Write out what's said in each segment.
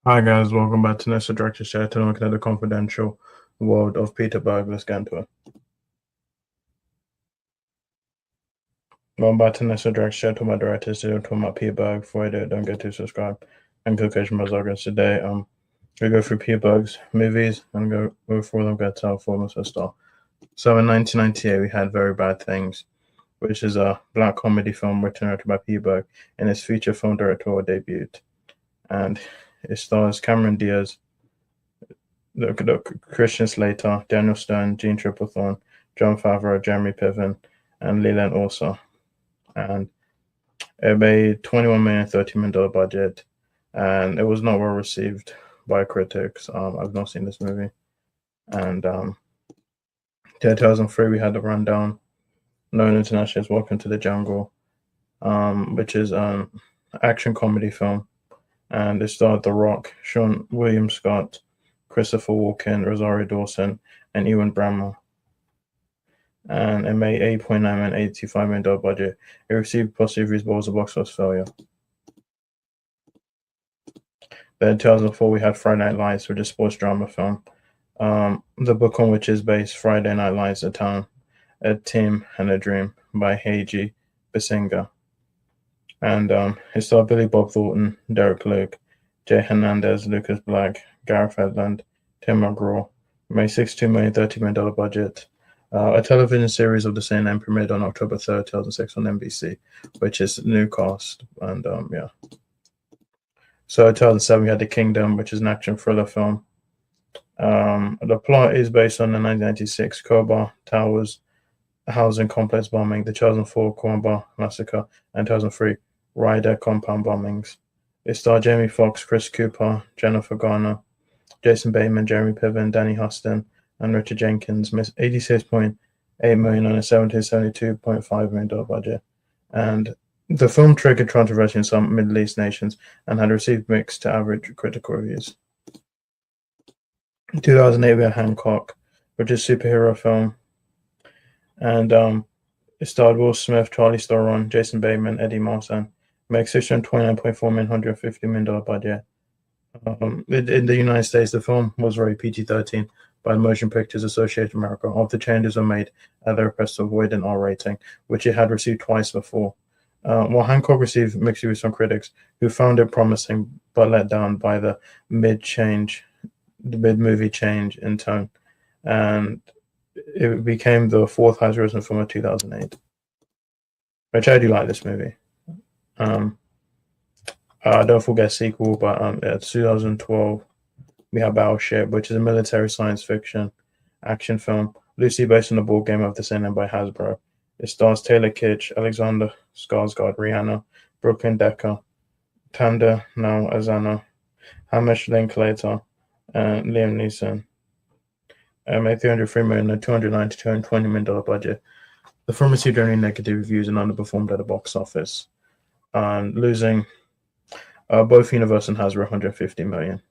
Hi guys, welcome back to Nessa Director Share to look at the confidential world of Peter Berg. Let's get into it. Welcome back to Nessa Director Share to my directors to talk about Peter Berg. Before I do it, don't get to subscribe and click on my logos today. We go through Peter Berg's movies and go through them, get to our performance for star. So in 1998 we had Very Bad Things, which is a black comedy film written and directed by Peter Berg in his feature film directorial debut. And it stars Cameron Diaz, Christian Slater, Daniel Stern, Gene Triplethorne, John Favreau, Jeremy Piven, and Leland Orser. And it made $21 million, $30 million budget, and it was not well received by critics. I've not seen this movie. And 2003, we had The Rundown, known internationally as Welcome to the Jungle, which is an action comedy film. And it starred The Rock, Sean William Scott, Christopher Walken, Rosario Dawson, and Ewan Bramwell. And it made $8.9 million, $85 million budget. It received positive reviews, but was a box office failure. Then in 2004, we had Friday Night Lights, which is a sports drama film. The book on which is based, Friday Night Lights, A Town, A Team, and a Dream by Heiji Basinga. And it starred Billy Bob Thornton, Derek Luke, Jay Hernandez, Lucas Black, Gareth Edlund, Tim McGraw. Made $62 million, $30 million budget. A television series of the same name premiered on October 3rd, 2006 on NBC, which is new cast. And yeah. So in 2007, we had The Kingdom, which is an action thriller film. The plot is based on the 1996 Kobar Towers housing complex bombing, the 2004 Kobar massacre, and 2003 Ryder compound bombings. It starred Jamie Foxx, Chris Cooper, Jennifer Garner, Jason Bateman, Jeremy Piven, Danny Huston, and Richard Jenkins. Missed $86.8 million on a $72.5 million budget. And the film triggered controversy in some Middle East nations and had received mixed to average critical reviews. In 2008, we had Hancock, which is a superhero film. And it starred Will Smith, Charlie Theron, Jason Bateman, Eddie Marsan. Makes $629.4 million, $150 million budget. In the United States, the film was rated PG-13 by the Motion Pictures Association of America. All the changes were made at the request to avoid an R rating, which it had received twice before. While Hancock received mixed reviews from critics who found it promising but let down by the mid-movie change in tone, and it became the fourth highest grossing film of 2008. Which I do like this movie. Don't forget sequel, but yeah, 2012 we have Battleship, which is a military science fiction action film loosely based on the board game of the same name by Hasbro. It stars Taylor Kitsch, Alexander Skarsgård, Rihanna, Brooklyn Decker, Tanda Now Azana, Hamish Linklater, and Liam Neeson. Made $303 million, $220 million budget. The film received only negative reviews and underperformed at the box office, losing both Universal and Hasbro $150 million.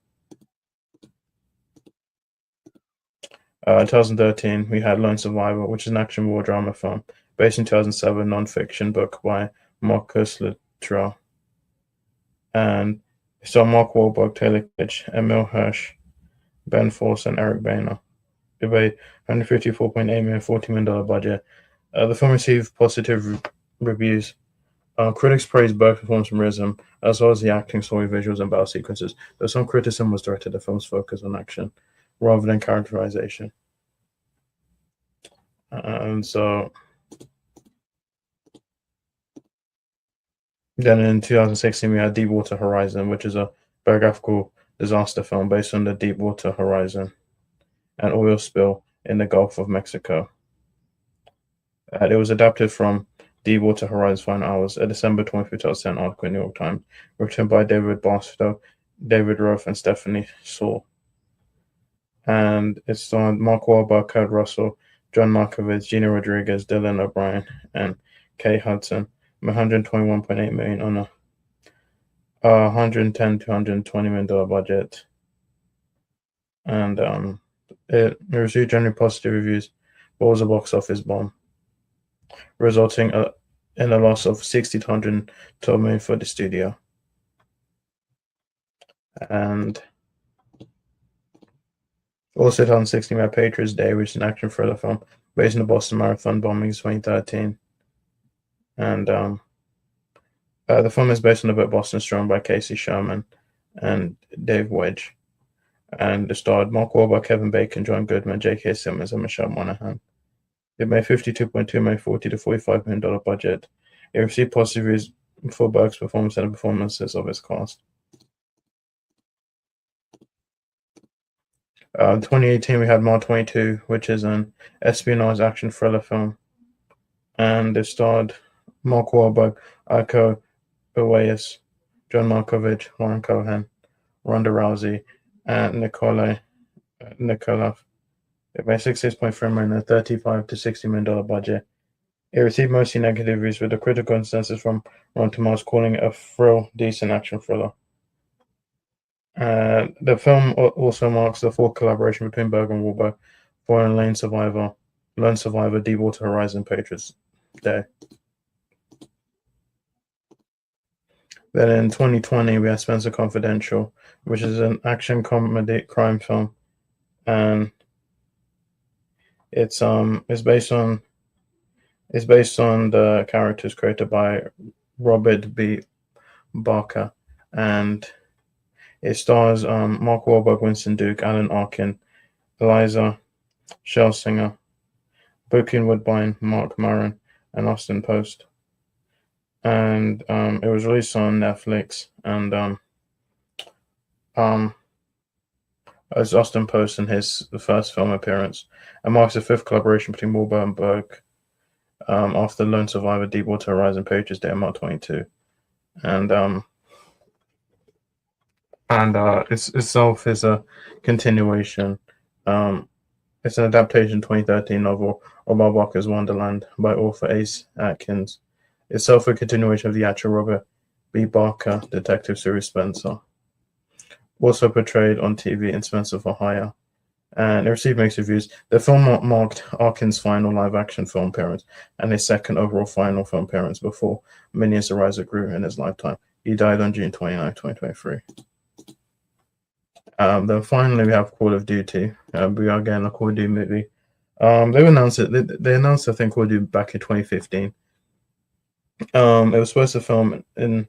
2013, we had Lone Survivor, which is an action war drama film based in 2007 non-fiction book by Marcus Luttrell. And it saw Mark Wahlberg, Taylor Kitsch, Emil Hirsch, Ben Folds, and Eric Boehner. It made $154.8 million, $40 million budget. The film received positive reviews. Critics praised both performance and rhythm, as well as the acting, story, visuals, and battle sequences, though some criticism was directed at the film's focus on action rather than characterization. And so then in 2016, we had Deepwater Horizon, which is a biographical disaster film based on the Deepwater Horizon, an oil spill in the Gulf of Mexico. It was adapted from Deepwater Horizon's Final Hours, a December 25th, 2010 article in the New York Times, written by David Barstow, David Roth, and Stephanie Saul. And it starred Mark Wahlberg, Kurt Russell, John Malkovich, Gina Rodriguez, Dylan O'Brien, and Kay Hudson. $121.8 million on a $110 to $120 million budget. And it received generally positive reviews, but was a box office bomb, resulting in a loss of $60 to $112 million for the studio. And also done 60 Mad Patriots Day, which is an action thriller film based on the Boston Marathon bombings 2013. And the film is based on the book Boston Strong by Casey Sherman and Dave Wedge. And it starred Mark Wahlberg, Kevin Bacon, John Goodman, J.K. Simmons, and Michelle Monaghan. It made $52.2 million, $40 to $45 million budget. It received positive reviews for Berg's performance and the performances of its cast. 2018, we had Mar 22, which is an espionage action thriller film. And it starred Mark Wahlberg, Iko Uwais, John Malkovich, Lauren Cohan, Ronda Rousey, and Nikolai Nikolov. It made $66.3 million and $35 to $60 million budget. It received mostly negative reviews, with the critical consensus from Rotten Tomatoes calling it a decent action thriller. The film also marks the fourth collaboration between Berg and Wahlberg for Lone Survivor, Deepwater Horizon Patriots Day. Then in 2020, we had Spencer Confidential, which is an action comedy crime film, and it's based on the characters created by Robert B. Barker, and it stars Mark Wahlberg, Winston Duke, Alan Arkin, Eliza Schlesinger, Bokeem Woodbine, Mark Maron, and Austin Post. And it was released on Netflix, and as Austin Post in his first film appearance, and marks the fifth collaboration between Wahlberg and Berg after Lone Survivor, Deepwater Horizon, Patriots Day, Mark 22, and itself is a continuation. It's an adaptation 2013 novel Omar Barker's Wonderland by author Ace Atkins. Itself a continuation of the actual Robert B. Barker detective series Spencer, also portrayed on TV in Spencer for Hire, and it received mixed reviews. The film marked Arkin's final live-action film appearance and his second overall final film appearance before Minions: The Rise of Gru in his lifetime. He died on June 29, 2023. Then finally, we have Call of Duty. We are getting a Call of Duty movie. They announced it. They announced, I think, Call of Duty back in 2015. It was supposed to film in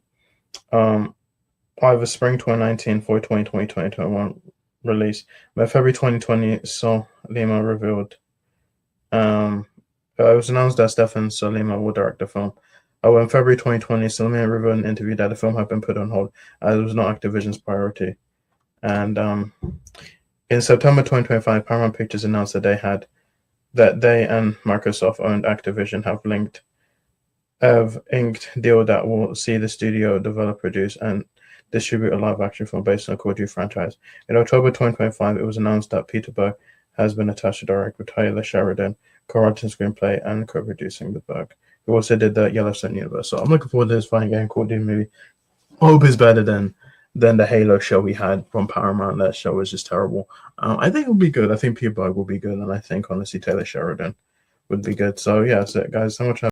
either spring 2019 for 2020-2021 release. By February 2020, Sol Lima revealed. It was announced that Stefan Solima will direct the film. In February 2020, Solima revealed in an interview that the film had been put on hold as it was not Activision's priority. And in September 2025, Paramount Pictures announced that they and Microsoft-owned Activision have inked deal that will see the studio develop, produce, and distribute a live-action film based on the Call of Duty franchise. In October 2025, it was announced that Peter Berg has been attached to direct, with Taylor Sheridan co-writing screenplay and co-producing the Berg, who also did the Yellowstone universe. So I'm looking forward to this fine game Call of Duty movie. I hope it's better than the Halo show we had from Paramount. That show was just terrible. I think it'll be good. I think Peter Berg will be good, and I think honestly Taylor Sheridan would be good. So yeah, that's it, guys. So much.